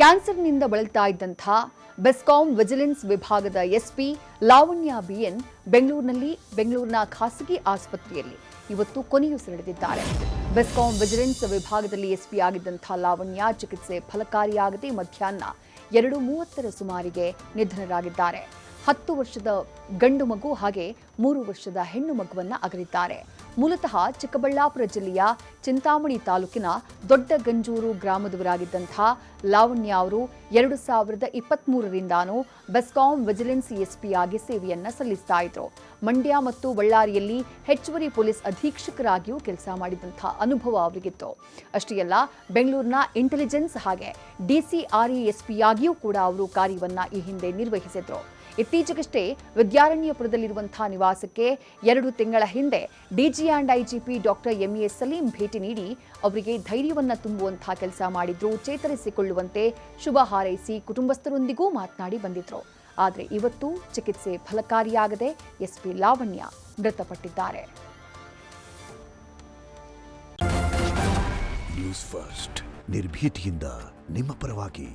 ಕ್ಯಾನ್ಸರ್ನಿಂದ ಬಳಲ್ತಾ ಇದ್ದಂಥ ಬೆಸ್ಕಾಂ ವಿಜಿಲೆನ್ಸ್ ವಿಭಾಗದ ಎಸ್ಪಿ ಲಾವಣ್ಯ ಬಿಎನ್ ಬೆಂಗಳೂರಿನ ಖಾಸಗಿ ಆಸ್ಪತ್ರೆಯಲ್ಲಿ ಇವತ್ತು ಕೊನೆಯುಸಿರೆಳೆದಿದ್ದಾರೆ. ಬೆಸ್ಕಾಂ ವಿಜಿಲೆನ್ಸ್ ವಿಭಾಗದಲ್ಲಿ ಎಸ್ಪಿ ಆಗಿದ್ದಂಥ ಲಾವಣ್ಯ ಚಿಕಿತ್ಸೆ ಫಲಕಾರಿಯಾಗದೆ ಮಧ್ಯಾಹ್ನ 2:30 ಸುಮಾರಿಗೆ ನಿಧನರಾಗಿದ್ದಾರೆ. 10 ವರ್ಷದ ಗಂಡು ಮಗು ಹಾಗೆ 3 ವರ್ಷದ ಹೆಣ್ಣು ಮಗುವನ್ನ ಅಗಲಿದ್ದಾರೆ. ಮೂಲತಃ ಚಿಕ್ಕಬಳ್ಳಾಪುರ ಜಿಲ್ಲೆಯ ಚಿಂತಾಮಣಿ ತಾಲೂಕಿನ ದೊಡ್ಡ ಗಂಜೂರು ಗ್ರಾಮದವರಾಗಿದ್ದಂಥ ಲಾವಣ್ಯ ಅವರು 2023ರಿಂದಾನು ಬೆಸ್ಕಾಂ ವಿಜಿಲೆನ್ಸ್ ಎಸ್ಪಿ ಆಗಿ ಸೇವೆಯನ್ನ ಸಲ್ಲಿಸ್ತಾ ಇದ್ರು. ಮಂಡ್ಯ ಮತ್ತು ಬಳ್ಳಾರಿಯಲ್ಲಿ ಹೆಚ್ಚುವರಿ ಪೊಲೀಸ್ ಅಧೀಕ್ಷಕರಾಗಿಯೂ ಕೆಲಸ ಮಾಡಿದಂಥ ಅನುಭವ ಅವರಿಗಿತ್ತು. ಅಷ್ಟೇ ಅಲ್ಲ, ಬೆಂಗಳೂರಿನ ಇಂಟೆಲಿಜೆನ್ಸ್ ಹಾಗೆ ಡಿಸಿಆರ್ಇ ಎಸ್ಪಿಯಾಗಿಯೂ ಕೂಡ ಅವರು ಕಾರ್ಯವನ್ನ ಈ ಹಿಂದೆ ನಿರ್ವಹಿಸಿದ್ರು. ಇತ್ತೀಚೆಗಷ್ಟೇ ವಿದ್ಯಾರಣ್ಯಪುರದಲ್ಲಿರುವಂತಹ ನಿವಾಸಕ್ಕೆ 2 ತಿಂಗಳ ಹಿಂದೆ DG and IGP doctor MA Saleem ಭೇಟಿ ನೀಡಿ ಅವರಿಗೆ ಧೈರ್ಯವನ್ನ ತುಂಬುವಂತಹ ಕೆಲಸ ಮಾಡಿದ್ರು. ಚೇತರಿಸಿಕೊಳ್ಳುವಂತೆ ಶುಭ ಹಾರೈಸಿ ಕುಟುಂಬಸ್ಥರೊಂದಿಗೂ ಮಾತನಾಡಿ ಬಂದಿದ್ರು. ಆದರೆ ಇವತ್ತು ಚಿಕಿತ್ಸೆ ಫಲಕಾರಿಯಾಗದೆ ಎಸ್ಪಿ ಲಾವಣ್ಯ ಮೃತಪಟ್ಟಿದ್ದಾರೆ. ನ್ಯೂಸ್ ಫಸ್ಟ್ ನಿರ್ಭೀತಿಯಿಂದ ನಿಮ್ಮ ಪರವಾಗಿ.